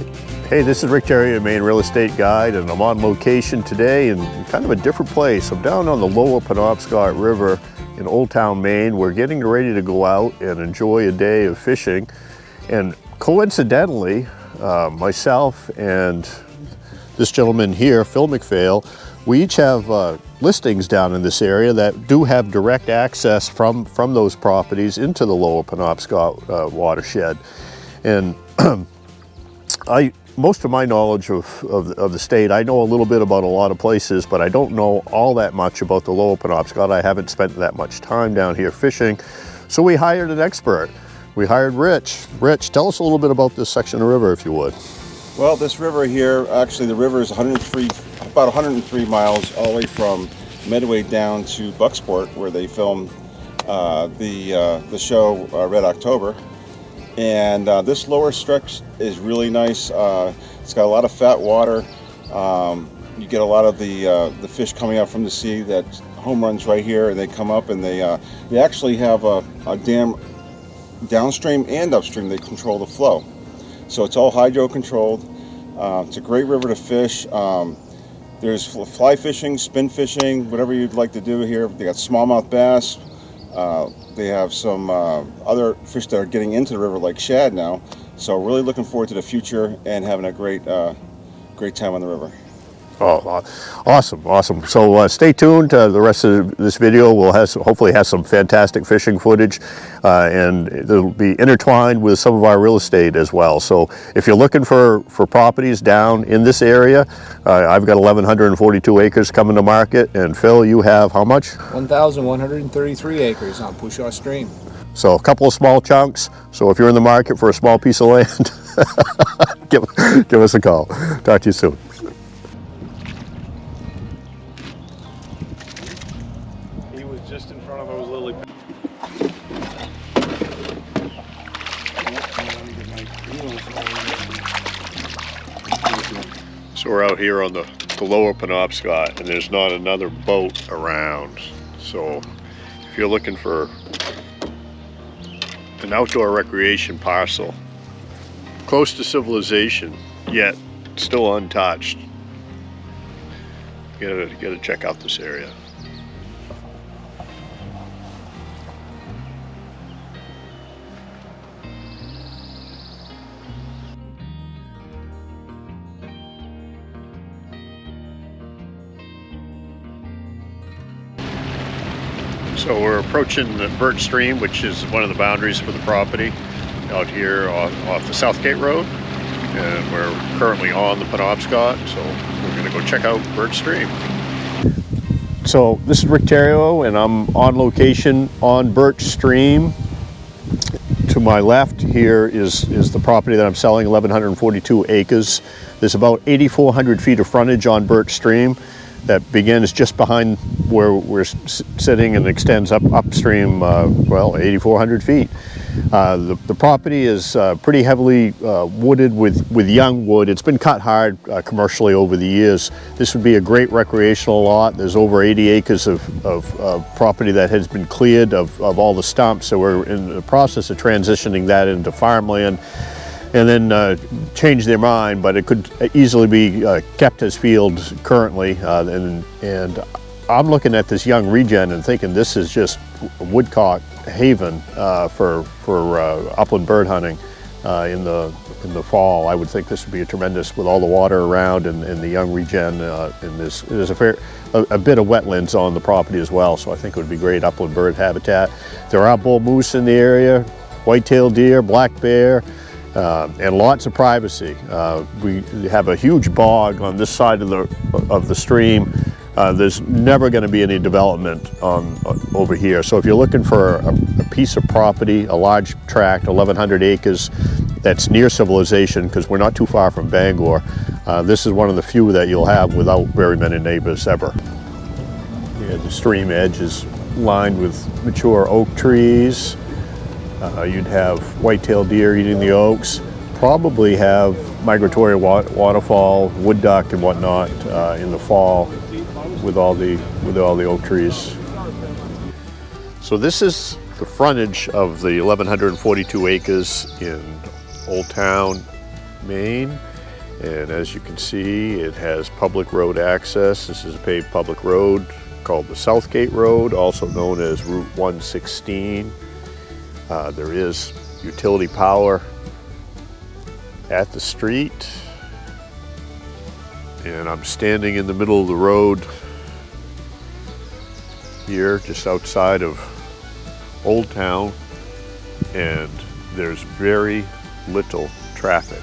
Hey, this is Rick Terry, Maine Real Estate Guide, and I'm on location today in kind of a different place. I'm down on the lower Penobscot River in Old Town, Maine. We're getting ready to go out and enjoy a day of fishing. And coincidentally, myself and this gentleman here, Phil McPhail, we each have listings down in this area that do have direct access from those properties into the lower Penobscot watershed. And most of my knowledge of the state, I know a little bit about a lot of places, but I don't know all that much about the lower Penobscot. I haven't spent that much time down here fishing. So we hired an expert. We hired Rich. Rich, tell us a little bit about this section of river, if you would. Well, this river here, actually the river is about 103 miles all the way from Medway down to Bucksport, where they filmed the show Red October. And this lower stretch is really nice. It's got a lot of fat water. You get a lot of the fish coming up from the sea that home runs right here, and they come up and they actually have a dam downstream and upstream. They control the flow. So it's all hydro controlled. It's a great river to fish. There's fly fishing, spin fishing, whatever you'd like to do here. They got smallmouth bass. They have some other fish that are getting into the river like shad now. So really looking forward to the future and having a great time on the river. Oh, awesome. So stay tuned. The rest of this video will hopefully have some fantastic fishing footage, and it'll be intertwined with some of our real estate as well. So if you're looking for properties down in this area, I've got 1,142 acres coming to market, and Phil, you have how much? 1,133 acres on Pushaw Stream. So a couple of small chunks. So if you're in the market for a small piece of land, give us a call. Talk to you soon. Just in front of those lily pads. So we're out here on the lower Penobscot, and there's not another boat around. So if you're looking for an outdoor recreation parcel close to civilization yet still untouched, you gotta check out this area. So we're approaching the Birch Stream, which is one of the boundaries for the property out here off the Southgate Road. And we're currently on the Penobscot, so we're going to go check out Birch Stream. So this is Rick Terrio, and I'm on location on Birch Stream. To my left here is the property that I'm selling, 1,142 acres. There's about 8,400 feet of frontage on Birch Stream that begins just behind where we're sitting and extends upstream, 8,400 feet. The property is pretty heavily wooded with young wood. It's been cut hard commercially over the years. This would be a great recreational lot. There's over 80 acres of property that has been cleared of all the stumps, so we're in the process of transitioning that into farmland, and then change their mind, but it could easily be kept as fields currently. And I'm looking at this young regen and thinking this is just a woodcock haven for upland bird hunting in the fall. I would think this would be a tremendous, with all the water around and the young regen, and there's a bit of wetlands on the property as well, so I think it would be great upland bird habitat. There are bull moose in the area, white-tailed deer, black bear, and lots of privacy. We have a huge bog on this side of the stream. There's never going to be any development over here. So if you're looking for a piece of property, a large tract, 1,100 acres, that's near civilization, because we're not too far from Bangor, this is one of the few that you'll have without very many neighbors ever. Yeah, the stream edge is lined with mature oak trees. You'd have white-tailed deer eating the oaks, probably have migratory waterfowl, wood duck and whatnot in the fall with all the oak trees. So this is the frontage of the 1,142 acres in Old Town, Maine. And as you can see, it has public road access. This is a paved public road called the Southgate Road, also known as Route 116. There is utility power at the street. And I'm standing in the middle of the road here, just outside of Old Town, and there's very little traffic.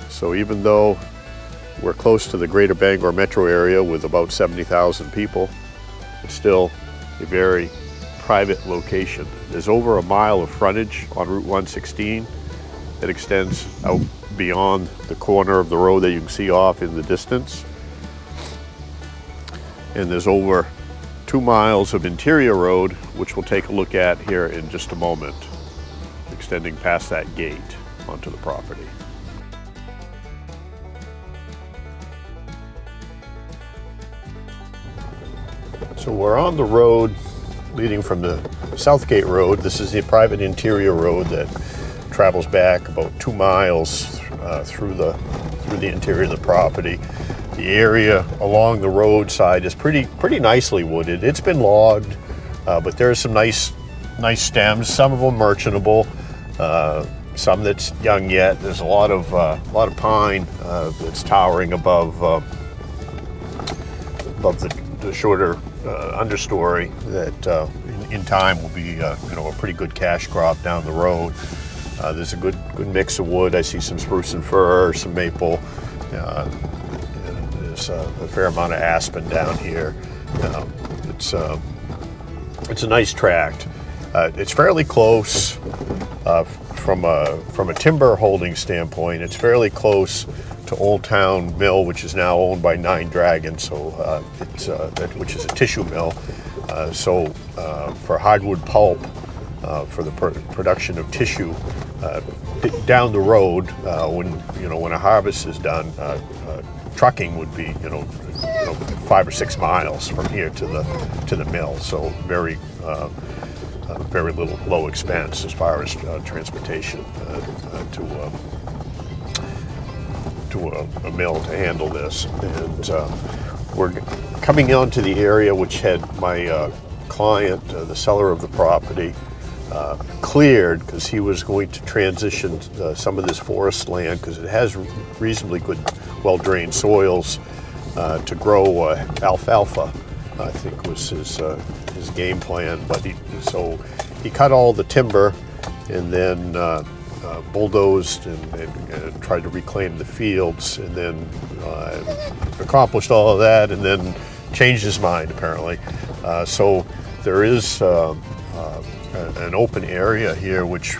So even though we're close to the greater Bangor metro area with about 70,000 people, it's still a very private location. There's over a mile of frontage on Route 116 that extends out beyond the corner of the road that you can see off in the distance. And there's over 2 miles of interior road, which we'll take a look at here in just a moment, extending past that gate onto the property. So we're on the road leading from the Southgate Road. This is the private interior road that travels back about 2 miles through the interior of the property. The area along the roadside is pretty nicely wooded. It's been logged, but there's some nice stems. Some of them merchantable, some that's young yet. There's a lot of pine that's towering above the shorter understory that in time will be a pretty good cash crop down the road. There's a good mix of wood. I see some spruce and fir, some maple. And there's a fair amount of aspen down here. It's a nice tract. It's fairly close from a timber holding standpoint. It's fairly close to Old Town Mill, which is now owned by Nine Dragons, so which is a tissue mill. So for hardwood pulp, for the production of tissue, down the road, when a harvest is done, trucking would be 5 or 6 miles from here to the mill. So very little low expense as far as transportation to a mill to handle this. And we're coming onto the area which had my client, the seller of the property, cleared because he was going to transition some of this forest land, because it has reasonably good, well-drained soils, to grow alfalfa, I think was his game plan. But he cut all the timber and then bulldozed and tried to reclaim the fields, and then accomplished all of that, and then changed his mind apparently. So there is an open area here which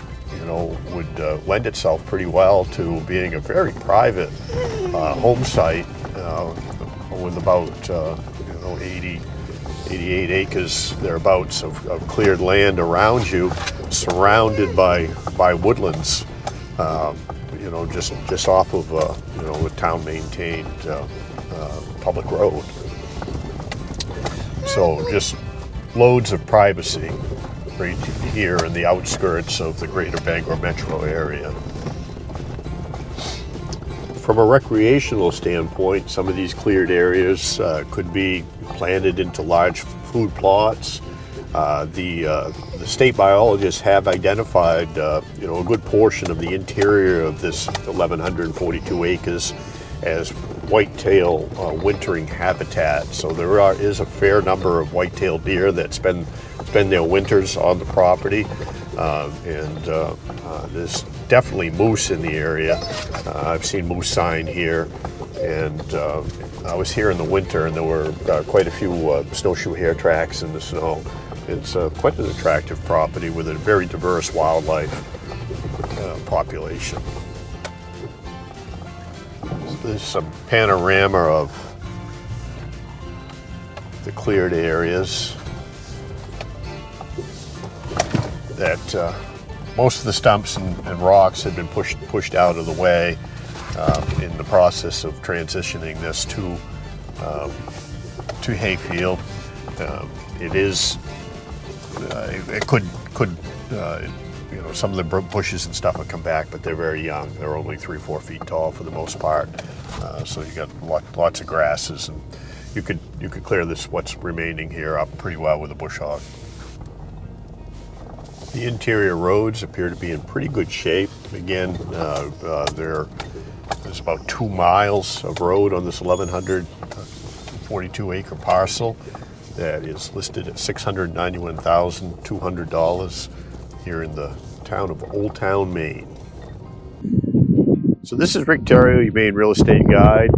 would lend itself pretty well to being a very private home site with about 88 acres thereabouts of cleared land around you, surrounded by woodlands, just off of a town maintained public road. So just loads of privacy right here in the outskirts of the greater Bangor metro area. From a recreational standpoint, some of these cleared areas could be planted into large food plots. The state biologists have identified a good portion of the interior of this 1,142 acres as whitetail wintering habitat. So there is a fair number of whitetail deer that spend their winters on the property, and there's definitely moose in the area. I've seen moose sign here, and I was here in the winter, and there were quite a few snowshoe hare tracks in the snow. It's quite an attractive property with a very diverse wildlife population. There's some panorama of the cleared areas that most of the stumps and rocks had been pushed out of the way in the process of transitioning this to hayfield. It could you know, some of the bushes and stuff have come back, but they're very young. They're only 3-4 feet tall for the most part. So you got lots of grasses, and you could clear what's remaining here up pretty well with a bush hog. The interior roads appear to be in pretty good shape. Again, there's about 2 miles of road on this 1,142 acre parcel that is listed at $691,200 here in the town of Old Town, Maine. So this is Rick Terrio, your Maine real estate guide,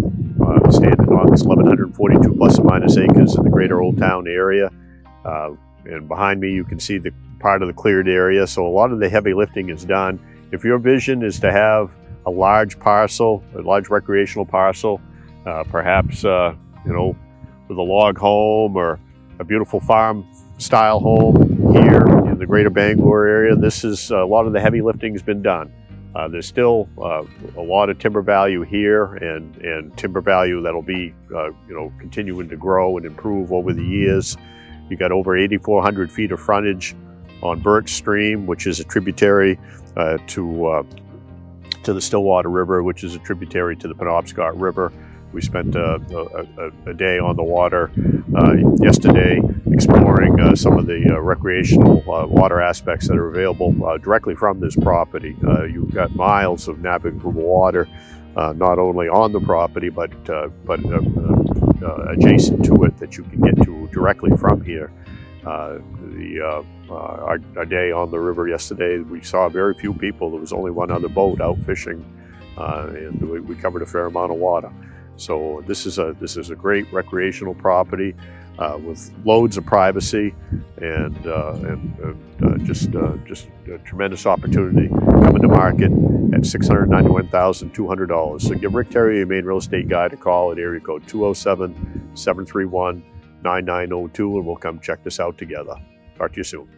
standing on this 1,142 plus or minus acres in the greater Old Town area. And behind me you can see the part of the cleared area, so a lot of the heavy lifting is done. If your vision is to have a large parcel, a large recreational parcel, perhaps you know, with a log home or a beautiful farm style home here in the greater Bangor area, this is a lot of the heavy lifting has been done. There's still a lot of timber value here, and timber value that'll be you know, continuing to grow and improve over the years. You got over 8,400 feet of frontage on Birch Stream, which is a tributary to the Stillwater River, which is a tributary to the Penobscot River. We spent a day on the water yesterday exploring some of the recreational water aspects that are available directly from this property. You've got miles of navigable water, not only on the property, but adjacent to it that you can get to directly from here. Our day on the river yesterday, we saw very few people. There was only one other boat out fishing, and we covered a fair amount of water. So this is a great recreational property with loads of privacy and just a tremendous opportunity coming to market at $691,200. So give Rick Terrio, your Maine real estate guide, a call at area code 207-731-9902, and we'll come check this out together. Talk to you soon.